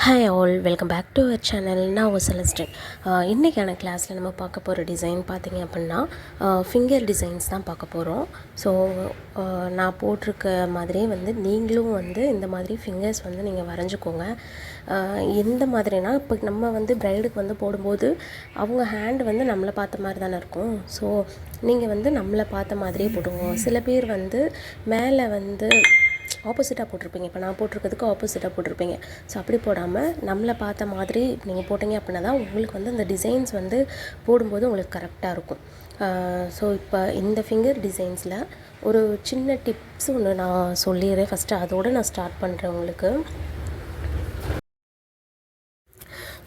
Hi all, welcome back to our channel. நான் உங்கள் Celestine. இன்றைக்கான கிளாஸில் நம்ம பார்க்க போகிற டிசைன் பார்த்திங்க அப்படின்னா ஃபிங்கர் டிசைன்ஸ் தான் பார்க்க போகிறோம். ஸோ நான் போட்டிருக்க மாதிரியே நீங்களும் இந்த மாதிரி ஃபிங்கர்ஸ் நீங்கள் வரைஞ்சிக்கோங்க. எந்த மாதிரினா இப்போ நம்ம ப்ரைடுக்கு போடும்போது அவங்க ஹேண்டு நம்மளை பார்த்த மாதிரி தானே இருக்கும். ஸோ நீங்கள் நம்மளை பார்த்த மாதிரியே போட்டுக்கோங்க. சில பேர் மேலே ஆப்போசிட்டாக போட்டிருப்பீங்க. இப்போ நான் போட்டிருக்கிறதுக்கு ஆப்போசிட்டாக போட்டிருப்பீங்க. ஸோ அப்படி போடாமல் நம்மளை பார்த்த மாதிரி நீங்கள் போட்டிங்க அப்படின்னா தான் உங்களுக்கு அந்த டிசைன்ஸ் போடும்போது உங்களுக்கு கரெக்டாக இருக்கும். ஸோ இப்போ இந்த ஃபிங்கர் டிசைன்ஸில் ஒரு சின்ன டிப்ஸ் ஒன்று நான் சொல்லிடுறேன். ஃபஸ்ட்டு அதோடு நான் ஸ்டார்ட் பண்ணுறேன் உங்களுக்கு.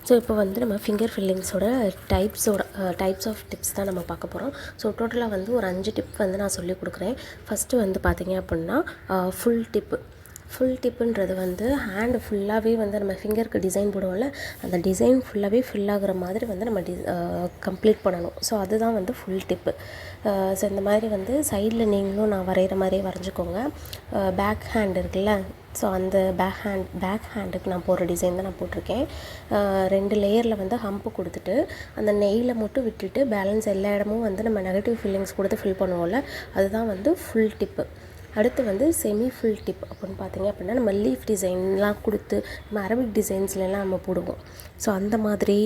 ஸோ இப்போ நம்ம ஃபிங்கர் ஃபில்லிங்ஸோட டைப்ஸ் ஆஃப் டிப்ஸ் தான் நம்ம பார்க்க போகிறோம். ஸோ டோட்டலாக ஒரு 5 டிப் நான் சொல்லிக் கொடுக்குறேன். ஃபஸ்ட்டு பார்த்தீங்க அப்படின்னா ஃபுல் டிப்புன்றது ஹேண்டு ஃபுல்லாகவே நம்ம ஃபிங்கருக்கு டிசைன் போடுவோம்ல, அந்த டிசைன் ஃபுல்லாகவே ஃபில் ஆகுற மாதிரி நம்ம கம்ப்ளீட் பண்ணணும். ஸோ அதுதான் ஃபுல் டிப்பு. ஸோ இந்த மாதிரி சைடில் நீங்களும் நான் வரைகிற மாதிரியே வரைஞ்சிக்கோங்க. பேக் ஹேண்ட் இருக்குல்ல, ஸோ அந்த பேக் ஹேண்டுக்கு நான் போடுற டிசைன் தான் நான் போட்டிருக்கேன். 2 லேயரில் ஹம்பு கொடுத்துட்டு அந்த நெய்யில் மட்டும் விட்டுட்டு பேலன்ஸ் எல்லா இடமும் நம்ம நெகட்டிவ் ஃபில்லிங்ஸ் கொடுத்து ஃபில் பண்ணுவோம்ல, அதுதான் ஃபுல் டிப்பு. அடுத்து செமி ஃபுல் டிப் அப்படின்னு பார்த்தீங்க அப்படின்னா நம்ம லீஃப் டிசைன்லாம் கொடுத்து நம்ம அரபிக் டிசைன்ஸ்லாம் நம்ம போடுவோம். ஸோ அந்த மாதிரி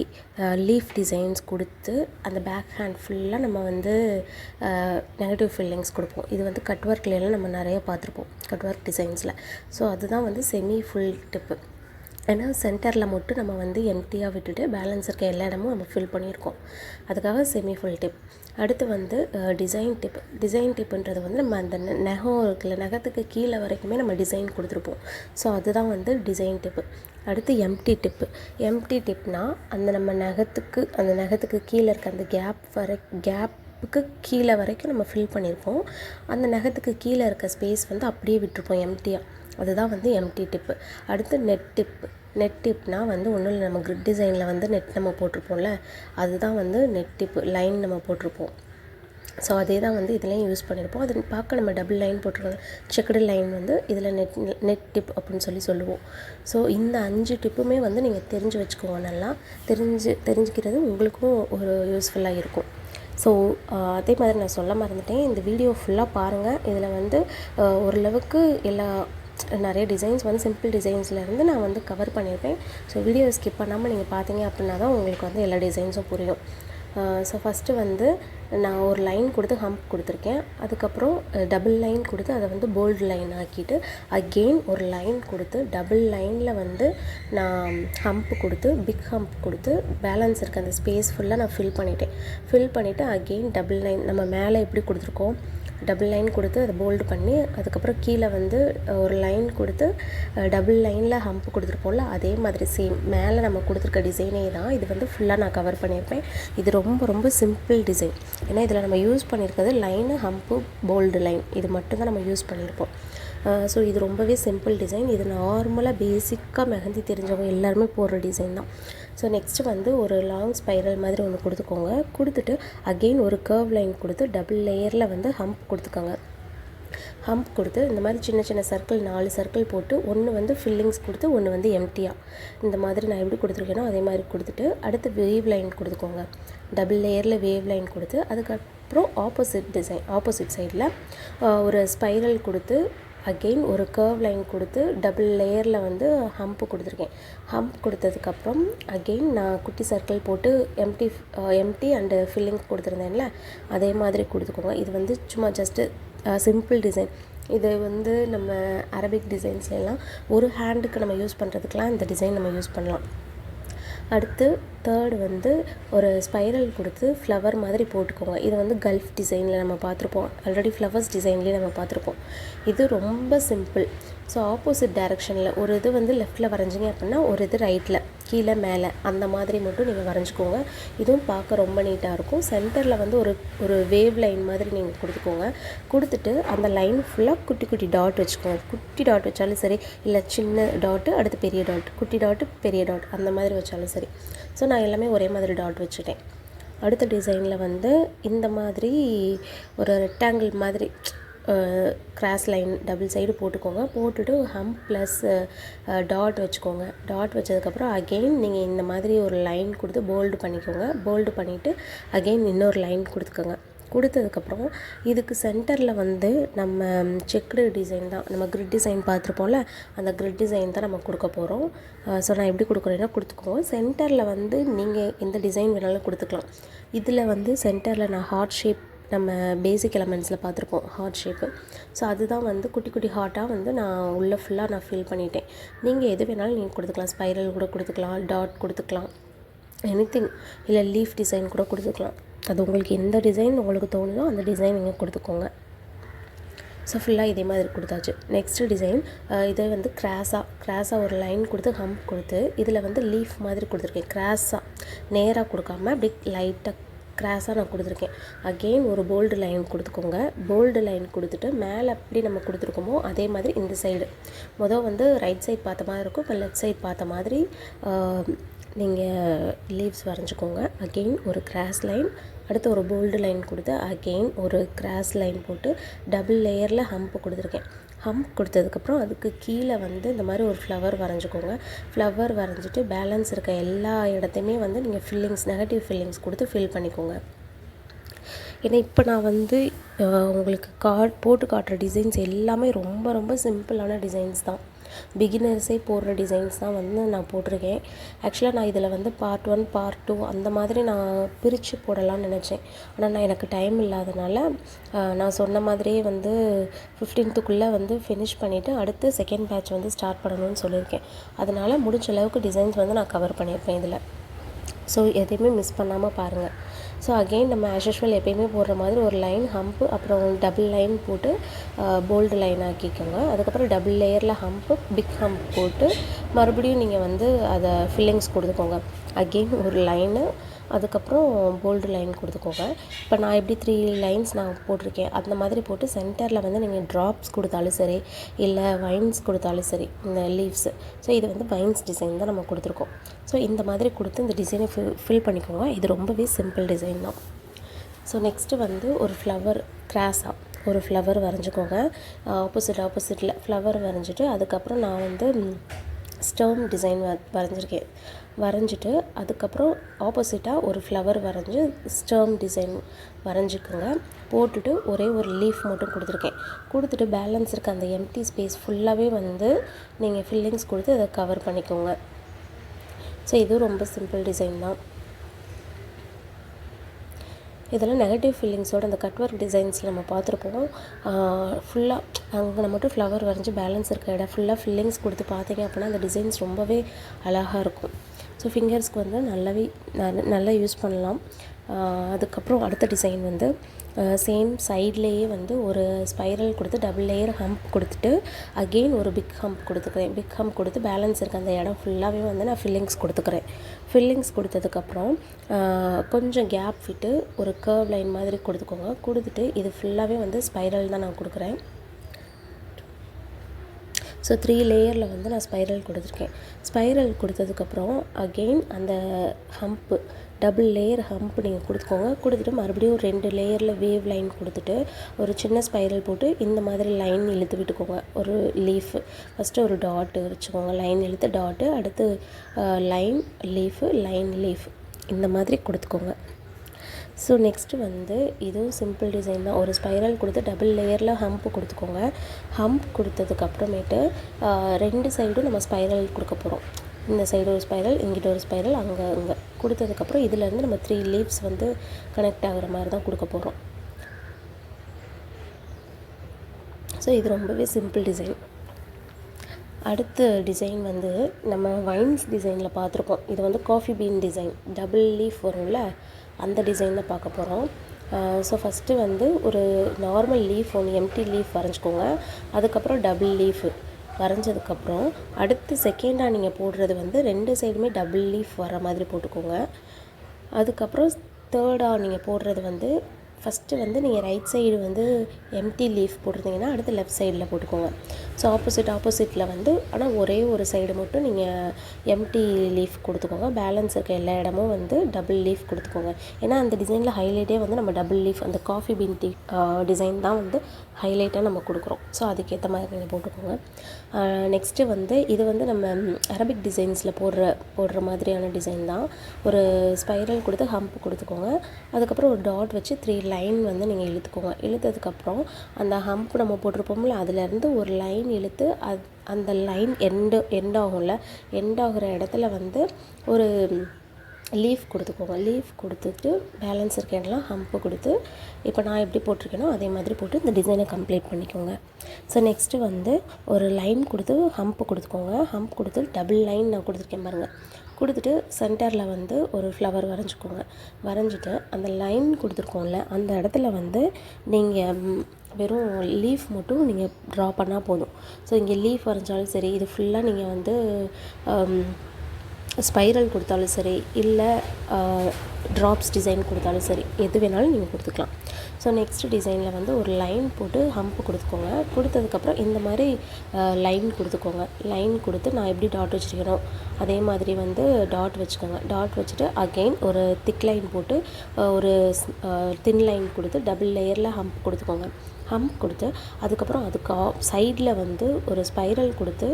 லீஃப் டிசைன்ஸ் கொடுத்து அந்த பேக் ஹேண்ட் ஃபுல்லாக நம்ம நெகட்டிவ் ஃபில்லிங்ஸ் கொடுப்போம். இது கட் ஒர்க்லாம் நம்ம நிறைய பார்த்துருப்போம், கட் ஒர்க் டிசைன்ஸில். ஸோ அதுதான் செமி ஃபுல் டிப்பு. ஏன்னா சென்டரில் மட்டும் நம்ம எம்டியாக விட்டுட்டு பேலன்ஸ் இருக்க எல்லா இடமும் நம்ம ஃபில் பண்ணியிருக்கோம். அதுக்காக செமி ஃபுல் டிப். அடுத்து டிசைன் டிப்புன்றது நம்ம அந்த நகம் இருக்குல்ல, நகத்துக்கு கீழே வரைக்குமே நம்ம டிசைன் கொடுத்துருப்போம். ஸோ அதுதான் டிசைன் டிப்பு. அடுத்து எம்டி டிப்னால் நம்ம நகத்துக்கு கீழே இருக்க அந்த கேப்புக்கு கீழே வரைக்கும் நம்ம ஃபில் பண்ணியிருப்போம். அந்த நகத்துக்கு கீழே இருக்க ஸ்பேஸ் அப்படியே விட்டுருப்போம் எம்டியாக. அதுதான் எம்டி டிப்பு. அடுத்து நெட் டிப்னால் ஒன்றும் இல்லை, நம்ம கிரிட் டிசைனில் நெட் நம்ம போட்டிருப்போம்ல, அதுதான் நெட் டிப்பு. லைன் நம்ம போட்டிருப்போம். ஸோ அதே தான் இதுலேயும் யூஸ் பண்ணியிருப்போம். அது பார்க்க நம்ம டபுள் லைன் போட்டிருக்கோம், செக்குடு லைன் இதில் நெட் டிப் அப்படின்னு சொல்லுவோம். ஸோ இந்த 5 டிப்புமே நீங்கள் தெரிஞ்சு வச்சுக்கோங்க. நல்லா தெரிஞ்சுக்கிறது உங்களுக்கும் ஒரு யூஸ்ஃபுல்லாக இருக்கும். ஸோ அதே மாதிரி நான் சொல்ல மறந்துட்டேன், இந்த வீடியோ ஃபுல்லாக பாருங்கள். இதில் ஓரளவுக்கு நிறைய டிசைன்ஸ் சிம்பிள் டிசைன்ஸ்லேருந்து நான் கவர் பண்ணியிருப்பேன். ஸோ வீடியோ ஸ்கிப் பண்ணாமல் நீங்கள் பார்த்தீங்க அப்படின்னா தான் உங்களுக்கு எல்லா டிசைன்ஸும் புரியும். ஸோ ஃபஸ்ட்டு நான் ஒரு லைன் கொடுத்து ஹம்ப் கொடுத்துருக்கேன். அதுக்கப்புறம் டபுள் லைன் கொடுத்து அதை போல்டு லைன் ஆக்கிட்டு அகெயின் ஒரு லைன் கொடுத்து டபுள் லைனில் நான் ஹம்ப் கொடுத்து பிக் ஹம்ப் கொடுத்து பேலன்ஸ் இருக்க அந்த ஸ்பேஸ் ஃபுல்லாக நான் ஃபில் பண்ணிவிட்டு அகெயின் டபுள் லைன் நம்ம மேலே எப்படி கொடுத்துருக்கோம், டபுள் லைன் கொடுத்து அதை போல்டு பண்ணி அதுக்கப்புறம் கீழே ஒரு லைன் கொடுத்து டபுள் லைனில் ஹம்ப் கொடுத்துருப்போம்ல, அதே மாதிரி சேம் மேலே நம்ம கொடுத்துருக்க டிசைனே தான் இது ஃபுல்லாக நான் கவர் பண்ணியிருப்பேன். இது ரொம்ப ரொம்ப சிம்பிள் டிசைன். ஏன்னா இதில் நம்ம யூஸ் பண்ணியிருக்கிறது லைனு, ஹம்ப்பு, போல்டு லைன், இது மட்டும்தான் நம்ம யூஸ் பண்ணியிருப்போம். ஸோ இது ரொம்பவே சிம்பிள் டிசைன். இது நார்மலாக பேசிக்காக மெஹந்தி தெரிஞ்சவங்க எல்லாருமே போடுற டிசைன் தான். ஸோ நெக்ஸ்ட்டு ஒரு லாங் ஸ்பைரல் மாதிரி ஒன்று கொடுத்துக்கோங்க. கொடுத்துட்டு அகெயின் ஒரு கர்வ் லைன் கொடுத்து டபுள் லேயரில் ஹம்ப் கொடுத்துக்கோங்க. ஹம்ப் கொடுத்து இந்த மாதிரி சின்ன சின்ன சர்க்கிள் 4 சர்க்கிள் போட்டு ஒன்று ஃபில்லிங்ஸ் கொடுத்து ஒன்று எம்டியாக இந்த மாதிரி நான் எப்படி கொடுத்துருக்கேனோ அதே மாதிரி கொடுத்துட்டு அடுத்து வேவ் லைன் கொடுத்துக்கோங்க. டபுள் லேயரில் வேவ் லைன் கொடுத்து அதுக்கப்புறம் ஆப்போசிட் சைடில் ஒரு ஸ்பைரல் கொடுத்து அகெயின் ஒரு கர்வ் லைன் கொடுத்து டபுள் லேயரில் ஹம்ப்பு கொடுத்துருக்கேன். ஹம்ப் கொடுத்ததுக்கப்புறம் அகெயின் நான் குட்டி சர்க்கிள் போட்டு எம்டி அண்டு ஃபில்லிங் கொடுத்துருந்தேன்ல, அதே மாதிரி கொடுத்துக்கோங்க. இது சும்மா ஜஸ்ட்டு சிம்பிள் டிசைன். இது நம்ம அரபிக் டிசைன்ஸ்லாம் ஒரு ஹேண்டுக்கு நம்ம யூஸ் பண்ணுறதுக்கெலாம் இந்த டிசைன் நம்ம யூஸ் பண்ணலாம். அடுத்து தேர்டு ஒரு ஸ்பைரல் கொடுத்து ஃப்ளவர் மாதிரி போட்டுக்கோங்க. இது கல்ஃப் டிசைனில் நம்ம பார்த்துருப்போம், ஆல்ரெடி ஃப்ளவர்ஸ் டிசைன்லேயே நம்ம பார்த்துருப்போம். இது ரொம்ப சிம்பிள். ஸோ ஆப்போசிட் டைரெக்ஷனில் ஒரு இது லெஃப்ட்டில் வரைஞ்சிங்க அப்படின்னா ஒரு இது ரைட்டில் கீழே மேலே அந்த மாதிரி மட்டும் நீங்கள் வரைஞ்சிக்கோங்க. இதுவும் பார்க்க ரொம்ப நீட்டாக இருக்கும். சென்டரில் ஒரு வேவ் லைன் மாதிரி நீங்கள் கொடுத்துக்கோங்க. கொடுத்துட்டு அந்த லைன் ஃபுல்லாக குட்டி குட்டி டாட் வச்சுக்கோங்க. குட்டி டாட் வச்சாலும் சரி, இல்லை சின்ன டாட்டு அடுத்து பெரிய டாட், குட்டி டாட்டு பெரிய டாட் அந்த மாதிரி வச்சாலும் சரி. ஸோ நான் எல்லாமே ஒரே மாதிரி டாட் வச்சுட்டேன். அடுத்த டிசைனில் இந்த மாதிரி ஒரு ரெக்டாங்கிள் மாதிரி கிராஸ் லைன் டபுள் சைடு போட்டுக்கோங்க. போட்டுட்டு ஹம்ப் ப்ளஸ் டாட் வச்சுக்கோங்க. டாட் வச்சதுக்கப்புறம் அகெயின் நீங்கள் இந்த மாதிரி ஒரு லைன் கொடுத்து போல்டு பண்ணிக்கோங்க. போல்டு பண்ணிவிட்டு அகெயின் இன்னொரு லைன் கொடுத்துக்கோங்க. கொடுத்ததுக்கப்புறம் இதுக்கு சென்டரில் வந்து நம்ம செக்குடு டிசைன் தான், நம்ம கிரிட் டிசைன் பார்த்துருப்போம்ல, அந்த கிரிட் டிசைன் தான் நம்ம கொடுக்க போகிறோம். ஸோ நான் எப்படி கொடுக்குறேன்னா கொடுத்துக்குவோம். சென்டரில் வந்து நீங்கள் எந்த டிசைன் வேணாலும் கொடுத்துக்கலாம். இதில் வந்து சென்டரில் நான் ஹார்ட் ஷேப், நம்ம பேசிக் எலமெண்ட்ஸில் பார்த்துருப்போம் ஹார்ட் ஷேப்பு. ஸோ அதுதான் வந்து குட்டி குட்டி ஹார்ட்டாக வந்து நான் உள்ளே ஃபுல்லாக நான் ஃபில் பண்ணிட்டேன். நீங்கள் எது வேணாலும் நீங்கள் கொடுத்துக்கலாம். ஸ்பைரல் கூட கொடுத்துக்கலாம், டாட் கொடுத்துக்கலாம், எனிதிங், இல்லை லீஃப் டிசைன் கூட கொடுத்துக்கலாம். அது உங்களுக்கு எந்த டிசைன் உங்களுக்கு தோணுதோ அந்த டிசைன் நீங்கள் கொடுத்துக்கோங்க. ஸோ ஃபுல்லாக இதே மாதிரி கொடுத்தாச்சு. நெக்ஸ்ட்டு டிசைன் இதை வந்து கிராஸாக ஒரு லைன் கொடுத்து ஹம்ப் கொடுத்து இதில் வந்து லீஃப் மாதிரி கொடுத்துருக்கேன். கிராஸாக நேராக கொடுக்காம அப்படி லைட்டாக கிராஸாக நான் கொடுத்துருக்கேன். அகெயின் ஒரு போல்டு லைன் கொடுத்துக்கோங்க. போல்டு லைன் கொடுத்துட்டு மேலே எப்படி நம்ம கொடுத்துருக்கோமோ அதே மாதிரி இந்த சைடு வந்து ரைட் சைட் பார்த்த மாதிரி இருக்கும், இப்போ லெஃப்ட் சைட் பார்த்த மாதிரி நீங்கள் லீவ்ஸ் வரைஞ்சிக்கோங்க. அகெயின் ஒரு கிராஸ் லைன், அடுத்து ஒரு போல்டு லைன் கொடுத்து அகெயின் ஒரு கிராஸ் லைன் போட்டு டபுள் லேயரில் ஹம்ப் கொடுத்துருக்கேன். ஹம்ப் கொடுத்ததுக்கப்புறம் அதுக்கு கீழே வந்து இந்த மாதிரி ஒரு ஃப்ளவர் வரைஞ்சிக்கோங்க. ஃப்ளவர் வரைஞ்சிட்டு பேலன்ஸ் இருக்க எல்லா இடத்தையுமே வந்து நீங்கள் நெகட்டிவ் ஃபில்லிங்ஸ் கொடுத்து ஃபில் பண்ணிக்கோங்க. ஏன்னா இப்போ நான் வந்து உங்களுக்கு போட்டு காட்டுற டிசைன்ஸ் எல்லாமே ரொம்ப ரொம்ப சிம்பிளான டிசைன்ஸ் தான், பிகினர்ஸே போடுற டிசைன்ஸ் தான் வந்து நான் போட்டிருக்கேன். ஆக்சுவலாக நான் இதில் வந்து பார்ட் 1 பார்ட் 2 அந்த மாதிரி நான் பிரித்து போடலான்னு நினச்சேன். ஆனால் எனக்கு டைம் இல்லாதனால நான் சொன்ன மாதிரியே வந்து 15க்குள்ளே வந்து ஃபினிஷ் பண்ணிவிட்டு அடுத்து செகண்ட் பேட்ச் வந்து ஸ்டார்ட் பண்ணணும்னு சொல்லியிருக்கேன். அதனால் முடிஞ்ச அளவுக்கு டிசைன்ஸ் வந்து நான் கவர் பண்ணியிருப்பேன் இதில். ஸோ எதையுமே மிஸ் பண்ணாமல் பாருங்கள். ஸோ அகெயின் நம்ம ஆஸ் யூஷுவல் எப்போயுமே போடுற மாதிரி ஒரு லைன் ஹம்ப்பு, அப்புறம் டபுள் லைன் போட்டு போல்டு லைன் ஆக்கிக்கோங்க. அதுக்கப்புறம் டபுள் லேயரில் ஹம்ப்பு, பிக் ஹம்ப் போட்டு மறுபடியும் நீங்கள் வந்து அதை ஃபில்லிங்ஸ் கொடுத்துக்கோங்க. அகெயின் ஒரு லைனு, அதுக்கப்புறம் போல்டு லைன் கொடுத்துக்கோங்க. இப்போ நான் எப்படி 3 லைன்ஸ் நான் போட்டிருக்கேன் அந்த மாதிரி போட்டு சென்டரில் வந்து நீங்கள் ட்ராப்ஸ் கொடுத்தாலும் சரி, இல்லை வைன்ஸ் கொடுத்தாலும் சரி, இந்த லீவ்ஸு. ஸோ இது வந்து வைன்ஸ் டிசைன் தான் நம்ம கொடுத்துருக்கோம். ஸோ இந்த மாதிரி கொடுத்து இந்த டிசைனை ஃபில் பண்ணிக்கோங்க. இது ரொம்பவே சிம்பிள் டிசைன் தான். ஸோ நெக்ஸ்ட்டு வந்து ஒரு ஃப்ளவர், கிராஸாக ஒரு ஃப்ளவர் வரைஞ்சிக்கோங்க. ஆப்போசிட்டில் ஃப்ளவர் வரைஞ்சிட்டு அதுக்கப்புறம் நான் வந்து ஸ்டர்ம் டிசைன் வரைஞ்சிட்டு அதுக்கப்புறம் ஆப்போசிட்டாக ஒரு ஃப்ளவர் வரைஞ்சி ஸ்டர்ம் டிசைன் வரைஞ்சிக்கோங்க. போட்டுட்டு ஒரே ஒரு லீஃப் மட்டும் கொடுத்துட்டு பேலன்ஸ் இருக்க அந்த எம்டி ஸ்பேஸ் ஃபுல்லாகவே வந்து நீங்கள் ஃபில்லிங்ஸ் கொடுத்து அதை கவர் பண்ணிக்கோங்க. ஸோ இது ரொம்ப சிம்பிள் டிசைன் தான். இதெல்லாம் நெகட்டிவ் ஃபில்லிங்ஸோட அந்த கட் ஒர்க் டிசைன்ஸில் நம்ம பார்த்துருப்போம். ஃபுல்லாக அங்கே மட்டும் ஃப்ளவர் வரைஞ்சி பேலன்ஸ் இருக்க இடம் ஃபுல்லாக ஃபில்லிங்ஸ் கொடுத்து பார்த்தீங்க அப்படின்னா அந்த டிசைன்ஸ் ரொம்பவே அழகாக இருக்கும். ஸோ ஃபிங்கர்ஸ்க்கு வந்து நல்லா யூஸ் பண்ணலாம். அதுக்கப்புறம் அடுத்த டிசைன் வந்து சேம் சைட்லேயே வந்து ஒரு ஸ்பைரல் கொடுத்து டபுள் லேயர் ஹம்ப் கொடுத்துட்டு அகெயின் ஒரு பிக் ஹம்ப் கொடுத்துக்கிறேன். பிக் ஹம்ப் கொடுத்து பேலன்ஸ் இருக்க அந்த இடம் ஃபுல்லாகவே வந்து நான் ஃபில்லிங்ஸ் கொடுத்துக்கிறேன். ஃபில்லிங்ஸ் கொடுத்ததுக்கப்புறம் கொஞ்சம் கேப் விட்டு ஒரு கர்வ் லைன் மாதிரி கொடுத்துக்கோங்க. கொடுத்துட்டு இது ஃபுல்லாகவே வந்து ஸ்பைரல் தான் நான் கொடுக்குறேன். ஸோ 3 லேயரில் வந்து நான் ஸ்பைரல் கொடுத்துருக்கேன். ஸ்பைரல் கொடுத்ததுக்கப்புறம் அகெயின் அந்த ஹம்ப்பு, டபுள் லேயர் ஹம்ப் நீங்கள் கொடுத்துட்டு மறுபடியும் 2 லேயரில் வேவ் லைன் கொடுத்துட்டு ஒரு சின்ன ஸ்பைரல் போட்டு இந்த மாதிரி லைன் இழுத்து விட்டுக்கோங்க. ஒரு லீஃபு ஃபஸ்ட்டு ஒரு டாட்டு வச்சுக்கோங்க, லைன் இழுத்து டாட்டு, அடுத்து லைன் லீஃபு, லைன் லீஃப், இந்த மாதிரி கொடுத்துக்கோங்க. ஸோ நெக்ஸ்ட்டு வந்து இதுவும் சிம்பிள் டிசைன் தான். ஒரு ஸ்பைரல் கொடுத்து டபுள் லேயரில் ஹம்ப்பு கொடுத்துக்கோங்க. ஹம்ப் கொடுத்ததுக்கப்புறமேட்டு 2 சைடும் நம்ம ஸ்பைரல் கொடுக்க போகிறோம். இந்த சைடு ஒரு ஸ்பைரல், இங்கிட்ட ஒரு ஸ்பைரல், அங்கே கொடுத்ததுக்கப்புறம் இதிலேருந்து நம்ம 3 லீவ்ஸ் வந்து கனெக்ட் ஆகிற மாதிரி தான் கொடுக்க போகிறோம். ஸோ இது ரொம்பவே சிம்பிள் டிசைன். அடுத்த டிசைன் வந்து நம்ம வைன்ஸ் டிசைனில் பார்த்துருப்போம். இது வந்து coffee been design, double leaf வரும்ல, அந்த டிசைன் தான் பார்க்க போகிறோம். ஸோ ஃபஸ்ட்டு வந்து ஒரு நார்மல் லீஃப் ஒன்று எம்டி லீஃப் வரைஞ்சிக்கோங்க. அதுக்கப்புறம் டபுள் லீஃபு வரைஞ்சதுக்கப்புறம் அடுத்து செகண்டாக நீங்கள் போடுறது வந்து 2 சைடுமே டபுள் லீஃப் வர மாதிரி போட்டுக்கோங்க. அதுக்கப்புறம் தேர்டாக நீங்கள் போடுறது வந்து ஃபஸ்ட்டு வந்து நீங்கள் ரைட் சைடு வந்து எம்டி லீஃப் போட்டிருந்தீங்கன்னா அடுத்து லெஃப்ட் சைடில் போட்டுக்கோங்க. ஸோ ஆப்போசிட்டில் வந்து ஆனால் ஒரே ஒரு சைடு மட்டும் நீங்கள் எம்டி லீஃப் கொடுத்துக்கோங்க. பேலன்ஸ் இருக்க எல்லா இடமும் வந்து டபுள் லீஃப் கொடுத்துக்கோங்க. ஏன்னா அந்த டிசைனில் ஹைலைட்டே வந்து நம்ம டபுள் லீஃப் அந்த காஃபி பீன் டீ டிசைன் தான் வந்து ஹைலைட்டாக நம்ம கொடுக்குறோம். ஸோ அதுக்கேற்ற மாதிரி நீங்கள் போட்டுக்கோங்க. நெக்ஸ்ட்டு வந்து இது வந்து நம்ம அரபிக் டிசைன்ஸில் போடுற மாதிரியான டிசைன் தான். ஒரு ஸ்பைரல் கொடுத்து ஹம்ப் கொடுத்துக்கோங்க. அதுக்கப்புறம் ஒரு டாட் வச்சு 3 லைன் வந்து நீங்கள் இழுத்துக்கோங்க. இழுத்ததுக்கப்புறம் அந்த ஹம்ப் நம்ம போட்டிருப்போம்ல, அதுலேருந்து ஒரு லைன் இழுத்து அந்த லைன் எண்ட் ஆகும்ல, எண்ட் ஆகிற இடத்துல வந்து ஒரு லீஃப் கொடுத்துக்கோங்க. லீஃப் கொடுத்துட்டு பேலன்ஸ் இருக்க இடம்லாம் ஹம்ப்பு கொடுத்து இப்போ நான் எப்படி போட்டிருக்கேனோ அதே மாதிரி போட்டு இந்த டிசைனை கம்ப்ளீட் பண்ணிக்கோங்க. ஸோ நெக்ஸ்ட்டு வந்து ஒரு லைன் கொடுத்து ஹம்ப்பு கொடுத்துக்கோங்க. ஹம்ப் கொடுத்து டபுள் லைன் நான் கொடுத்துருக்கேன் பாருங்கள். கொடுத்துட்டு சென்டரில் வந்து ஒரு ஃப்ளவர் வரைஞ்சிக்கோங்க. வரைஞ்சிட்டு அந்த லைன் கொடுத்துருக்கோம்ல, அந்த இடத்துல வந்து நீங்கள் வெறும் லீஃப் மட்டும் நீங்கள் ட்ரா பண்ணால் போதும். ஸோ இங்கே லீஃப் வரைஞ்சாலும் சரி, இது ஃபுல்லாக நீங்கள் வந்து ஸ்பைரல் கொடுத்தாலும் சரி, இல்லை ட்ராப்ஸ் டிசைன் கொடுத்தாலும் சரி, எது வேணாலும் நீங்கள் கொடுத்துக்கலாம். ஸோ நெக்ஸ்ட் டிசைனில் வந்து ஒரு லைன் போட்டு ஹம்ப் கொடுத்துக்கோங்க. கொடுத்ததுக்கப்புறம் இந்த மாதிரி லைன் கொடுத்துக்கோங்க. லைன் கொடுத்து நான் எப்படி டாட் வச்சுருக்கேனோ அதே மாதிரி வந்து டாட் வச்சுக்கோங்க. டாட் வச்சுட்டு அகெயின் ஒரு திக் லைன் போட்டு ஒரு தின் லைன் கொடுத்து டபுள் லேயரில் ஹம்ப் கொடுத்துக்கோங்க. ஹம்ப் கொடுத்து அதுக்கப்புறம் அதுக்கு சைடில் வந்து ஒரு ஸ்பைரல் கொடுத்து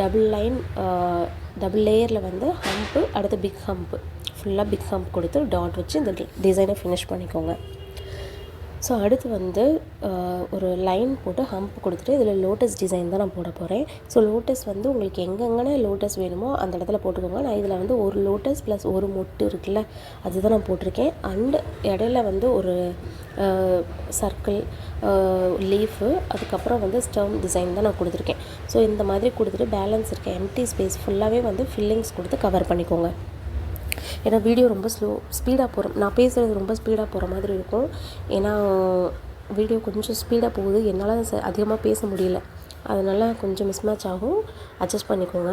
டபுள் லேயரில் வந்து ஹம்ப்பு, அடுத்து பிக் ஹம்ப்பு, ஃபுல்லாக பிக் ஹம்ப் கொடுத்து டாட் வச்சு இந்த டிசைனை ஃபினிஷ் பண்ணிக்கோங்க. ஸோ அடுத்து வந்து ஒரு லைன் போட்டு ஹம்ப் கொடுத்துட்டு இதில் லோட்டஸ் டிசைன் தான் நான் போட போகிறேன். ஸோ லோட்டஸ் வந்து உங்களுக்கு எங்கெங்கே லோட்டஸ் வேணுமோ அந்த இடத்துல போட்டுக்கோங்க. நான் இதில் வந்து ஒரு லோட்டஸ் ப்ளஸ் ஒரு மொட்டு இருக்குல்ல, அதுதான் நான் போட்டிருக்கேன். அண்டு இடையில வந்து ஒரு சர்க்கிள் லீஃபு, அதுக்கப்புறம் வந்து ஸ்டெம் டிசைன் தான் நான் கொடுத்துருக்கேன். ஸோ இந்த மாதிரி கொடுத்துட்டு பேலன்ஸ் இருக்க எம்டி ஸ்பேஸ் ஃபுல்லாகவே வந்து ஃபில்லிங்ஸ் கொடுத்து கவர் பண்ணிக்கோங்க. ஏன்னா வீடியோ ரொம்ப ஸ்பீடாக போகிற, நான் பேசுகிறது ரொம்ப ஸ்பீடாக போகிற மாதிரி இருக்கும். ஏன்னா வீடியோ கொஞ்சம் ஸ்பீடாக போகுது, என்னால் அதிகமாக பேச முடியல, அதனால் கொஞ்சம் மிஸ்மேட்ச் ஆகும், அட்ஜஸ்ட் பண்ணிக்கோங்க.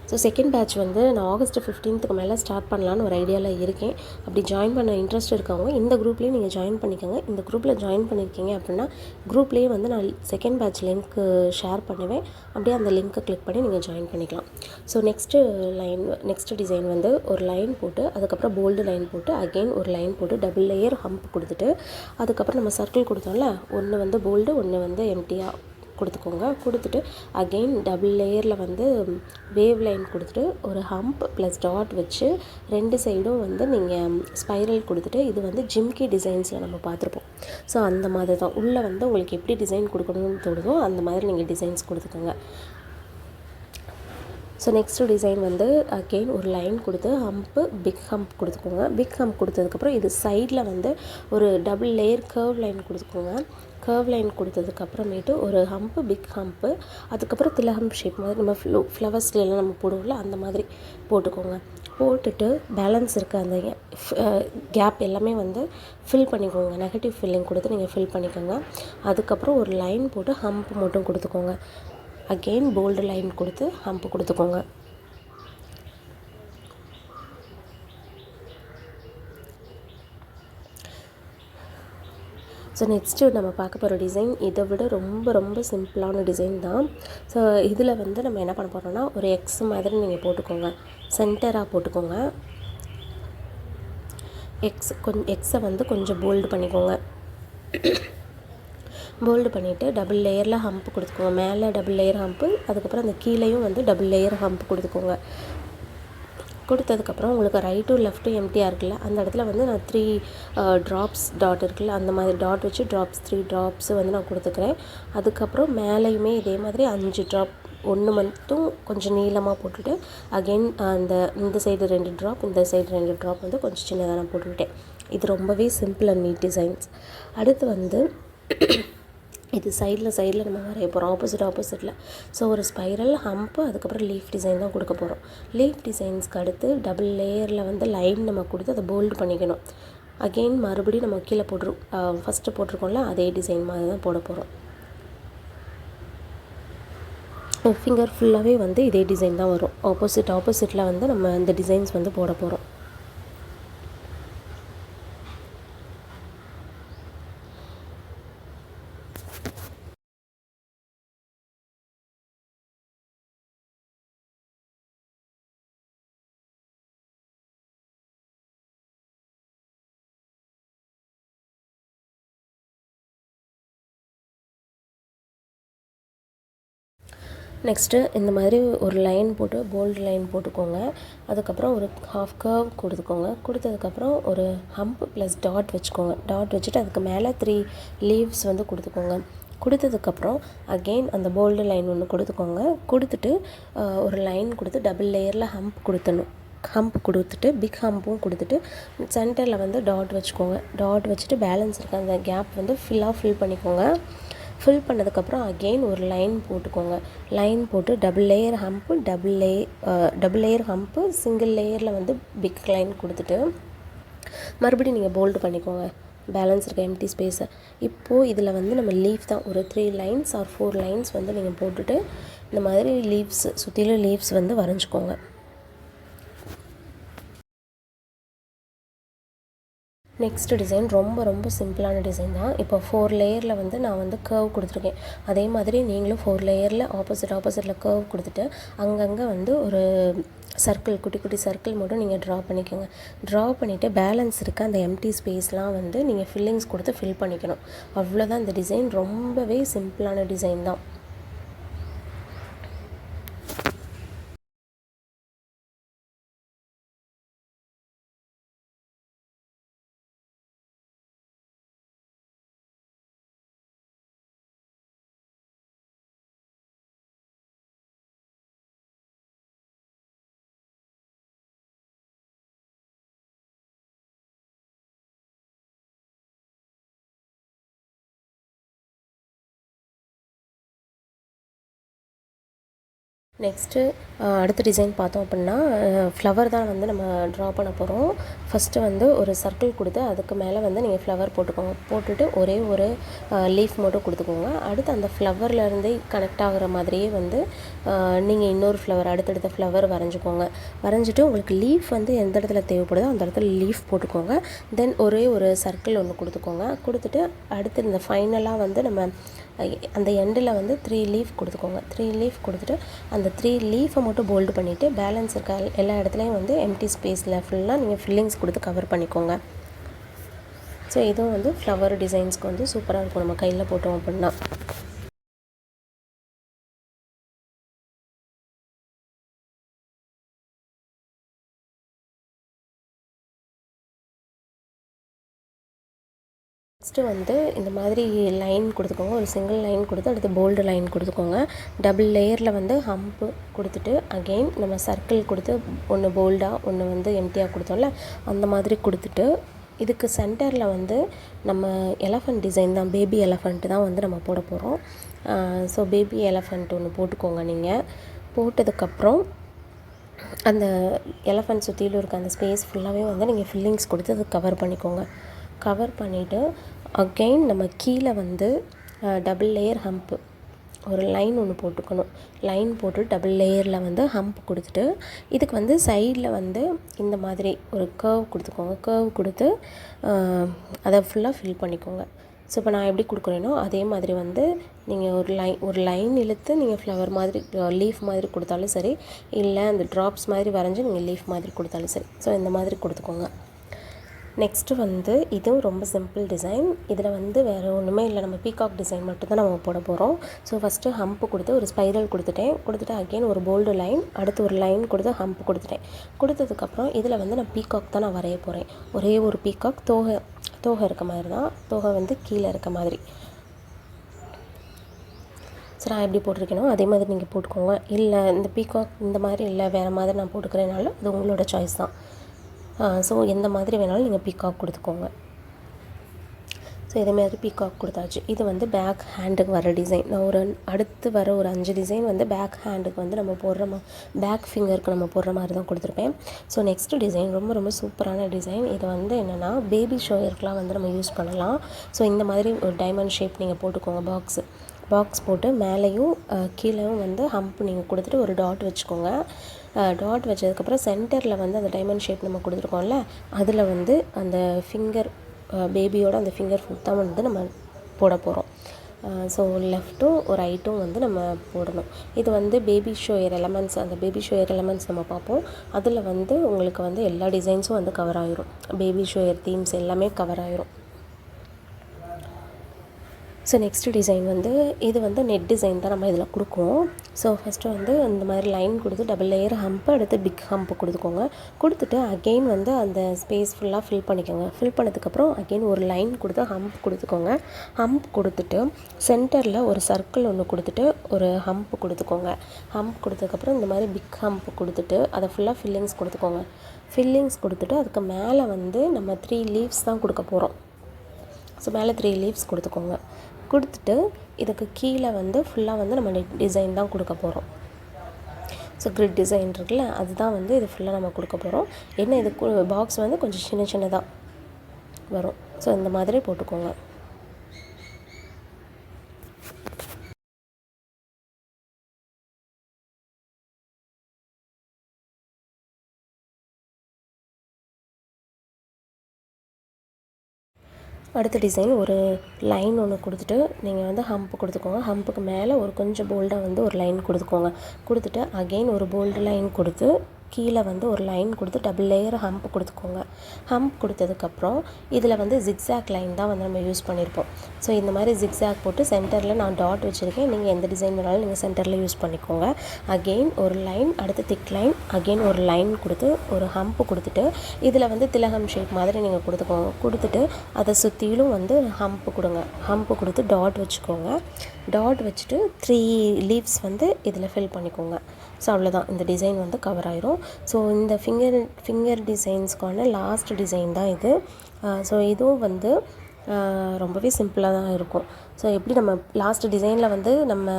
ஸோ செகண்ட் பேட்ச் வந்து நான் ஆகஸ்ட் 15க்கு மேலே ஸ்டார்ட் பண்ணலான்னு ஒரு ஐடியாவில் இருக்கேன். அப்படி ஜாயின் பண்ண இன்ட்ரெஸ்ட் இருக்கவங்க இந்த குரூப்லேயும் நீங்கள் ஜாயின் பண்ணிக்கோங்க. இந்த குரூப்பில் ஜாயின் பண்ணியிருக்கீங்க அப்படின்னா குரூப்லேயே வந்து நான் செகண்ட் பேட்ச் லிங்க்கு ஷேர் பண்ணுவேன். அப்படியே அந்த லிங்க்கை கிளிக் பண்ணி நீங்கள் ஜாயின் பண்ணிக்கலாம். ஸோ நெக்ஸ்ட்டு டிசைன் வந்து ஒரு லைன் போட்டு அதுக்கப்புறம் போல்டு லைன் போட்டு அகெயின் ஒரு லைன் போட்டு டபுள் லேயர் ஹம்ப் கொடுத்துட்டு அதுக்கப்புறம் நம்ம சர்க்கிள் கொடுத்தோம்ல, ஒன்று வந்து போல்டு ஒன்று வந்து எம்டியாக கொடுத்துக்கோங்க. கொடுத்துட்டு அகெயின் டபுள் லேயரில் வந்து வேவ் லைன் கொடுத்துட்டு ஒரு ஹம்ப் ப்ளஸ் டாட் வச்சு 2 சைடும் வந்து நீங்கள் ஸ்பைரல் கொடுத்துட்டு, இது வந்து ஜிம்கி டிசைன்ஸில் நம்ம பார்த்துருப்போம். ஸோ அந்த மாதிரி தான் உள்ளே வந்து உங்களுக்கு எப்படி டிசைன் கொடுக்கணும்னு தோணுதோ அந்த மாதிரி நீங்கள் டிசைன்ஸ் கொடுத்துக்கோங்க. ஸோ நெக்ஸ்ட்டு டிசைன் வந்து அகெயின் ஒரு லைன் கொடுத்து ஹம்ப்பு பிக் ஹம்ப் கொடுத்துக்கோங்க. பிக் ஹம்ப் கொடுத்ததுக்கப்புறம் இது சைடில் வந்து ஒரு டபுள் லேயர் கர்வ் லைன் கொடுத்துக்கோங்க. கர்வ் லைன் கொடுத்ததுக்கப்புறமேட்டு ஒரு ஹம்ப்பு பிக் ஹம்ப்பு, அதுக்கப்புறம் திலகம் ஷேப் மாதிரி நம்ம ஃப்ளவர்ஸ்லாம் நம்ம போடுவோம்ல அந்த மாதிரி போட்டுக்கோங்க. போட்டுட்டு பேலன்ஸ் இருக்க அந்த கேப் எல்லாமே வந்து ஃபில் பண்ணிக்கோங்க. நெகட்டிவ் ஃபில்லிங் கொடுத்து நீங்கள் ஃபில் பண்ணிக்கோங்க. அதுக்கப்புறம் ஒரு லைன் போட்டு ஹம்ப் மட்டும் கொடுத்துக்கோங்க. அகெயின் போல்டு லைன் கொடுத்து ஹம்ப் கொடுத்துக்கோங்க. ஸோ நெக்ஸ்ட்டு நம்ம பார்க்க போகிற டிசைன் இதை விட ரொம்ப ரொம்ப சிம்பிளான டிசைன் தான். ஸோ இதில் வந்து நம்ம என்ன பண்ண போகிறோம்னா ஒரு எக்ஸ் மாதிரி நீங்கள் போட்டுக்கோங்க, சென்டராக போட்டுக்கோங்க. எக்ஸை வந்து கொஞ்சம் போல்டு பண்ணிக்கோங்க. போல்டு பண்ணிவிட்டு டபுள் லேயரில் ஹம்ப் கொடுத்துக்கோங்க. மேலே டபுள் லேயர் ஹம்ப்பு, அதுக்கப்புறம் அந்த கீழேயும் வந்து டபுள் லேயர் ஹம்ப் கொடுத்துக்கோங்க. கொடுத்ததுக்கப்புறம் உங்களுக்கு ரைட்டும் லெஃப்ட்டும் எம்டியாக இருக்குல்ல, அந்த இடத்துல வந்து நான் 3 ட்ராப்ஸ் டாட் இருக்குல்ல, அந்த மாதிரி டாட் வச்சு 3 ட்ராப்ஸ் வந்து நான் கொடுத்துக்கிறேன். அதுக்கப்புறம் மேலேயுமே இதே மாதிரி 5 ட்ராப், ஒன்று மட்டும் கொஞ்சம் நீளமாக போட்டுட்டு அகெயின் இந்த சைடு 2 ட்ராப், இந்த சைடு 2 ட்ராப் வந்து கொஞ்சம் சின்னதாக நான் போட்டுக்கிட்டேன். இது ரொம்பவே சிம்பிள் அண்ட் நீட் டிசைன்ஸ். அடுத்து வந்து இது சைடில் நம்ம வரைய போகிறோம் ஆப்போசிட்டில். ஸோ ஒரு ஸ்பைரல் ஹம்ப்பு, அதுக்கப்புறம் லீஃப் டிசைன் தான் கொடுக்க போகிறோம். லீஃப் டிசைன்ஸ்க்கு அடுத்து டபுள் லேயரில் வந்து லைன் நம்ம கொடுத்து அதை போல்டு பண்ணிக்கணும். அகெயின் மறுபடியும் நம்ம கீழே ஃபஸ்ட்டு போட்டிருக்கோம்ல அதே டிசைன் மாதிரி தான் போட போகிறோம். ஃபிங்கர் ஃபுல்லாகவே வந்து இதே டிசைன் தான் வரும். ஆப்போசிட்டில் வந்து நம்ம இந்த டிசைன்ஸ் வந்து போட போகிறோம். நெக்ஸ்ட்டு இந்த மாதிரி ஒரு லைன் போட்டு போல்டு லைன் போட்டுக்கோங்க. அதுக்கப்புறம் ஒரு ஹாஃப் கர்வ் கொடுத்துக்கோங்க. கொடுத்ததுக்கப்புறம் ஒரு ஹம்ப் ப்ளஸ் டாட் வச்சுக்கோங்க. டாட் வச்சுட்டு அதுக்கு மேலே 3 லீவ்ஸ் வந்து கொடுத்துக்கோங்க. கொடுத்ததுக்கப்புறம் அகெயின் அந்த போல்டு லைன் ஒன்று கொடுத்துக்கோங்க. கொடுத்துட்டு ஒரு லைன் கொடுத்து டபுள் லேயரில் ஹம்ப் கொடுத்துடணும். ஹம்ப் கொடுத்துட்டு பிக் ஹம்பும் கொடுத்துட்டு சென்டரில் வந்து டாட் வச்சுக்கோங்க. டாட் வச்சுட்டு பேலன்ஸ் இருக்க அந்த கேப் வந்து ஃபில் பண்ணிக்கோங்க. ஃபில் பண்ணதுக்கப்புறம் அகெயின் ஒரு லைன் போட்டுக்கோங்க. லைன் போட்டு டபுள் லேயர் ஹம்ப்பு சிங்கிள் லேயரில் வந்து பிக் லைன் கொடுத்துட்டு மறுபடியும் நீங்கள் போல்டு பண்ணிக்கோங்க பேலன்ஸ் இருக்க எம்டி ஸ்பேஸை. இப்போது இதில் வந்து நம்ம லீஃப் தான் ஒரு 3 லைன்ஸ் ஆர் 4 லைன்ஸ் வந்து நீங்கள் போட்டுட்டு இந்த மாதிரி லீவ்ஸ் சுற்றிலும் லீவ்ஸ் வந்து வரைஞ்சிக்கோங்க. நெக்ஸ்ட் டிசைன் ரொம்ப சிம்பிளான டிசைன் தான். இப்போ 4 லேயரில் வந்து நான் வந்து கர்வ் கொடுத்துருக்கேன். அதே மாதிரி நீங்களும் 4 லேயரில் ஆப்போசிட்டில் கர்வ் கொடுத்துட்டு அங்கங்கே வந்து ஒரு சர்க்கிள் குட்டி சர்க்கிள் மட்டும் நீங்கள் ட்ரா பண்ணிக்கோங்க. ட்ரா பண்ணிவிட்டு பேலன்ஸ் இருக்க அந்த எம்டி ஸ்பேஸ்லாம் வந்து நீங்கள் ஃபில்லிங்ஸ் கொடுத்து ஃபில் பண்ணிக்கணும். அவ்வளோதான். இந்த டிசைன் ரொம்பவே சிம்பிளான டிசைன் தான். நெக்ஸ்ட்டு அடுத்த டிசைன் பார்த்தோம் அப்படின்னா ஃப்ளவர் தான் வந்து நம்ம ட்ரா பண்ண போகிறோம். ஃபஸ்ட்டு வந்து ஒரு சர்க்கிள் கொடுத்து அதுக்கு மேலே வந்து நீங்கள் ஃப்ளவர் போட்டுக்கோங்க. போட்டுட்டு ஒரே ஒரு லீஃப் மட்டும் கொடுத்துக்கோங்க. அடுத்து அந்த ஃப்ளவர்லேருந்தே கனெக்ட் ஆகிற மாதிரியே வந்து நீங்கள் இன்னொரு ஃப்ளவர் அடுத்தடுத்த ஃப்ளவர் வரைஞ்சிக்கோங்க. வரைஞ்சிட்டு உங்களுக்கு லீஃப் வந்து எந்த இடத்துல தேவைப்படுதோ அந்த இடத்துல லீஃப் போட்டுக்கோங்க. தென் ஒரே ஒரு சர்க்கிள் ஒன்று கொடுத்துக்கோங்க. கொடுத்துட்டு அடுத்து இந்த ஃபைனலாக வந்து நம்ம அந்த எண்டில் வந்து 3 லீஃப் கொடுத்துக்கோங்க. 3 லீஃப் கொடுத்துட்டு அந்த 3 லீஃபை மட்டும் போல்டு பண்ணிவிட்டு பேலன்ஸ் இருக்க எல்லா இடத்துலையும் வந்து எம்டி ஸ்பேஸில் ஃபுல்லாக நீங்கள் ஃபில்லிங்ஸ் கொடுத்து கவர் பண்ணிக்கோங்க. ஸோ இதுவும் வந்து ஃப்ளவர் டிசைன்ஸ்க்கு வந்து சூப்பராக இருக்கும் நம்ம கையில் போட்டோம் அப்படின்னா. நெக்ஸ்ட்டு வந்து இந்த மாதிரி லைன் கொடுத்துக்கோங்க. ஒரு சிங்கிள் லைன் கொடுத்து அடுத்து போல்டு லைன் கொடுத்துக்கோங்க. டபுள் லேயரில் வந்து ஹம்ப்பு கொடுத்துட்டு அகெயின் நம்ம சர்க்கிள் கொடுத்து ஒன்று போல்டாக ஒன்று வந்து எம்டியாக கொடுத்தோம்ல அந்த மாதிரி கொடுத்துட்டு இதுக்கு சென்டரில் வந்து நம்ம எலஃபண்ட் டிசைன் தான், பேபி எலஃபண்ட் தான் வந்து நம்ம போட போகிறோம். ஸோ பேபி எலஃபண்ட் ஒன்று போட்டுக்கோங்க. நீங்கள் போட்டதுக்கப்புறம் அந்த எலஃபண்ட் சுற்றிலும் இருக்க அந்த ஸ்பேஸ் ஃபுல்லாகவே வந்து நீங்கள் ஃபில்லிங்ஸ் கொடுத்து அதை கவர் பண்ணிக்கோங்க. கவர் பண்ணிவிட்டு அகெயின் நம்ம கீழே வந்து டபுள் லேயர் ஹம்ப்பு ஒரு லைன் ஒன்று போட்டுக்கணும். லைன் போட்டு டபுள் லேயரில் வந்து ஹம்ப் கொடுத்துட்டு இதுக்கு வந்து சைடில் வந்து இந்த மாதிரி ஒரு கர்வ் கொடுத்துக்கோங்க. கர்வ் கொடுத்து அதை ஃபுல்லாக ஃபில் பண்ணிக்கோங்க. ஸோ இப்போ நான் எப்படி கொடுக்குறேனோ அதே மாதிரி வந்து நீங்கள் ஒரு லைன் இழுத்து நீங்கள் ஃப்ளவர் மாதிரி லீஃப் மாதிரி கொடுத்தாலும் சரி, இல்லை அந்த ட்ராப்ஸ் மாதிரி வரைஞ்சி நீங்கள் லீஃப் மாதிரி கொடுத்தாலும் சரி. ஸோ இந்த மாதிரி கொடுத்துக்கோங்க. நெக்ஸ்ட்டு வந்து இதுவும் ரொம்ப சிம்பிள் டிசைன். இதில் வந்து வேறு ஒன்றுமே இல்லை, நம்ம பீகாக் டிசைன் மட்டும்தான் நம்ம போட போகிறோம். ஸோ ஃபஸ்ட்டு ஹம்ப்பு கொடுத்து ஒரு ஸ்பைரல் கொடுத்துட்டு அகெயின் ஒரு போல்டு லைன் அடுத்து ஒரு லைன் கொடுத்து ஹம்ப் கொடுத்துட்டேன். கொடுத்ததுக்கப்புறம் இதில் வந்து நான் பீகாக் தான் நான் வரைய போகிறேன். ஒரே ஒரு பீகாக் தோகை இருக்க மாதிரி தான், தோகை வந்து கீழே இருக்க மாதிரி. ஸோ நான் எப்படி போட்டிருக்கேனோ அதே மாதிரி நீங்கள் போட்டுக்கோங்க. இல்லை இந்த பீகாக் இந்த மாதிரி இல்லை வேறு மாதிரி நான் போட்டுக்கிறேனால அது உங்களோட சாய்ஸ் தான். ஸோ எந்த மாதிரி வேணாலும் நீங்கள் பீகாக் கொடுத்துக்கோங்க. ஸோ இதேமாதிரி பீகாக் கொடுத்தாச்சு. இது வந்து பேக் ஹேண்டுக்கு வர டிசைன். நான் அடுத்து வர ஒரு 5 டிசைன் வந்து பேக் ஹேண்டுக்கு வந்து நம்ம பேக் ஃபிங்கருக்கு நம்ம போடுற மாதிரி தான் கொடுத்துருப்பேன். ஸோ நெக்ஸ்ட்டு டிசைன் ரொம்ப சூப்பரான டிசைன். இது வந்து என்னென்னா பேபி ஷோயருக்குலாம் வந்து நம்ம யூஸ் பண்ணலாம். ஸோ இந்த மாதிரி ஒரு டைமண்ட் ஷேப் நீங்கள் போட்டுக்கோங்க. பாக்ஸ் போட்டு மேலேயும் கீழேயும் வந்து ஹம்ப் நீங்கள் கொடுத்துட்டு ஒரு டாட் வச்சுக்கோங்க. டாட் வச்சதுக்கப்புறம் சென்டரில் வந்து அந்த டைமண்ட் ஷேப் நம்ம கொடுத்துருக்கோம்ல அதில் வந்து அந்த ஃபிங்கர் பேபியோட அந்த ஃபிங்கர் ஃபுட் தான் வந்து நம்ம போட போகிறோம். ஸோ லெஃப்ட்டும் ரைட்டும் வந்து நம்ம போடணும். இது வந்து பேபி ஷோயர் எலமெண்ட்ஸ், அந்த பேபி ஷோயர் எலமெண்ட்ஸ் நம்ம பார்ப்போம். அதில் வந்து உங்களுக்கு வந்து எல்லா டிசைன்ஸும் வந்து கவர் ஆகிரும். பேபி ஷோயர் தீம்ஸ் எல்லாமே கவர் ஆகிரும். ஸோ நெக்ஸ்ட் டிசைன் வந்து இது வந்து நெட் டிசைன் தான் நம்ம இதில் கொடுக்குவோம். ஸோ ஃபஸ்ட்டு வந்து இந்த மாதிரி லைன் கொடுத்து டபுள் லேயர் ஹம்ப்பு, அடுத்து பிக் ஹம்ப்பு கொடுத்துக்கோங்க. கொடுத்துட்டு அகெயின் வந்து அந்த ஸ்பேஸ் ஃபுல்லாக ஃபில் பண்ணிக்கோங்க. ஃபில் பண்ணதுக்கப்புறம் அகெயின் ஒரு லைன் கொடுத்து ஹம்ப் கொடுத்துக்கோங்க. ஹம்ப் கொடுத்துட்டு சென்டரில் ஒரு சர்க்கிள் ஒன்று கொடுத்துட்டு ஒரு ஹம்ப் கொடுத்துக்கோங்க. ஹம்ப் கொடுத்ததுக்கப்புறம் இந்த மாதிரி பிக் ஹம்ப் கொடுத்துட்டு அதை ஃபுல்லாக ஃபில்லிங்ஸ் கொடுத்துக்கோங்க. ஃபில்லிங்ஸ் கொடுத்துட்டு அதுக்கு மேலே வந்து நம்ம 3 லீவ்ஸ் தான் கொடுக்க போகிறோம். ஸோ மேலே 3 லீவ்ஸ் கொடுத்துக்கோங்க. கொடுத்துட்டு இதுக்கு கீழே வந்து ஃபுல்லாக வந்து நம்ம டிசைன் தான் கொடுக்க போகிறோம். ஸோ கிரிட் டிசைன் இருக்குல்ல, அதுதான் வந்து இது ஃபுல்லாக நம்ம கொடுக்க போகிறோம். என்ன இது பாக்ஸ் வந்து கொஞ்சம் சின்ன சின்னதாக வரும். ஸோ இந்த மாதிரி போட்டுக்கோங்க. அடுத்த டிசைன் ஒரு லைன் ஒன்று கொடுத்துட்டு நீங்கள் வந்து ஹம்ப் கொடுத்துக்கோங்க. ஹம்புக்கு மேலே ஒரு கொஞ்சம் போல்டாக வந்து ஒரு லைன் கொடுத்துக்கோங்க. கொடுத்துட்டு அகெயின் ஒரு போல்டு லைன் கொடுத்து கீழே வந்து ஒரு லைன் கொடுத்து டபுள் லேயர் ஹம்ப் கொடுத்துக்கோங்க. ஹம்ப் கொடுத்ததுக்கப்புறம் இதில் வந்து ஜிக்ஸாக் லைன் தான் வந்து நம்ம யூஸ் பண்ணியிருப்போம். ஸோ இந்த மாதிரி ஜிக்ஸாக் போட்டு சென்டரில் நான் டாட் வச்சுருக்கேன். நீங்கள் எந்த டிசைன் வேணாலும் நீங்கள் சென்டரில் யூஸ் பண்ணிக்கோங்க. அகெயின் ஒரு லைன், அடுத்து திக் லைன், அகெயின் ஒரு லைன் கொடுத்து ஒரு ஹம்ப் கொடுத்துட்டு இதில் வந்து திலகம் ஷேப் மாதிரி நீங்கள் கொடுத்துக்கோங்க. கொடுத்துட்டு அதை சுற்றிலும் வந்து ஹம்ப் கொடுங்க. ஹம்ப் கொடுத்து டாட் வச்சுக்கோங்க. டாட் வச்சுட்டு 3 லீவ்ஸ் வந்து இதில் ஃபில் பண்ணிக்கோங்க. ஸோ அவ்வளோதான், இந்த டிசைன் வந்து கவர் ஆயிரும். ஸோ இந்த ஃபிங்கர் டிசைன்ஸ்க்கான லாஸ்ட் டிசைன் தான் இது. ஸோ இதுவும் வந்து ரொம்பவே சிம்பிளாக தான் இருக்கும். ஸோ எப்படி நம்ம லாஸ்ட் டிசைனில் வந்து நம்ம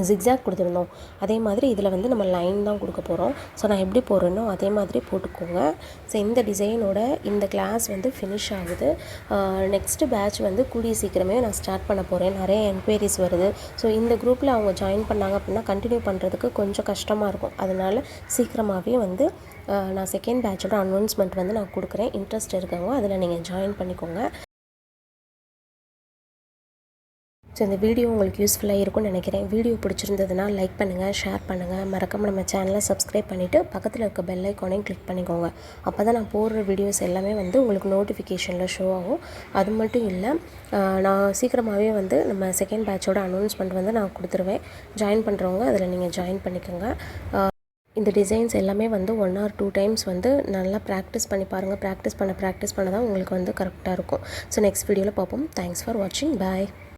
ஜிக்ஸாக் கொடுத்துருந்தோம், அதே மாதிரி இதில் வந்து நம்ம லைன் தான் கொடுக்க போகிறோம். ஸோ நான் எப்படி போடுறேனோ அதே மாதிரி போட்டுக்கோங்க. ஸோ இந்த டிசைனோட இந்த கிளாஸ் வந்து ஃபினிஷ் ஆகுது. நெக்ஸ்ட்டு பேட்ச் வந்து கூடிய சீக்கிரமே நான் ஸ்டார்ட் பண்ண போகிறேன். நிறைய என்கொயரிஸ் வருது. ஸோ இந்த குரூப்பில் அவங்க ஜாயின் பண்ணாங்க அப்படின்னா கண்டினியூ பண்ணுறதுக்கு கொஞ்சம் கஷ்டமாக இருக்கும். அதனால் சீக்கிரமாகவே வந்து நான் செகண்ட் பேட்சோட அனௌன்ஸ்மெண்ட் வந்து நான் கொடுக்குறேன். இன்ட்ரெஸ்ட் இருக்கவங்க அதில் நீங்கள் ஜாயின் பண்ணிக்கோங்க. ஸோ இந்த வீடியோ உங்களுக்கு யூஸ்ஃபுல்லாக இருக்கும்னு நினைக்கிறேன். வீடியோ பிடிச்சிருந்ததுன்னா லைக் பண்ணுங்கள், ஷேர் பண்ணுங்கள், மறக்காமல் நம்ம சேனலை சப்ஸ்கிரைப் பண்ணிவிட்டு பக்கத்தில் இருக்க பெல் ஐக்கானையும் கிளிக் பண்ணிக்கோங்க. அப்போ தான் நான் போடுற வீடியோஸ் எல்லாமே வந்து உங்களுக்கு நோட்டிஃபிகேஷனில் ஷோ ஆகும். அது மட்டும் இல்லை, நான் சீக்கிரமாகவே வந்து நம்ம செகண்ட் பேட்சோட அனௌன்ஸ்மெண்ட் வந்து நான் கொடுத்துருவேன். ஜாயின் பண்ணுறவங்க அதில் நீங்கள் ஜாயின் பண்ணிக்கோங்க. இந்த டிசைன்ஸ் எல்லாமே வந்து 1 or 2 டைம்ஸ் வந்து நல்லா ப்ராக்டிஸ் பண்ணி பாருங்கள். ப்ராக்டிஸ் பண்ண தான் உங்களுக்கு வந்து கரெக்டாக இருக்கும். ஸோ நெக்ஸ்ட் வீடியோவில் பார்ப்போம். தேங்க்ஸ் ஃபார் வாட்சிங். பாய்.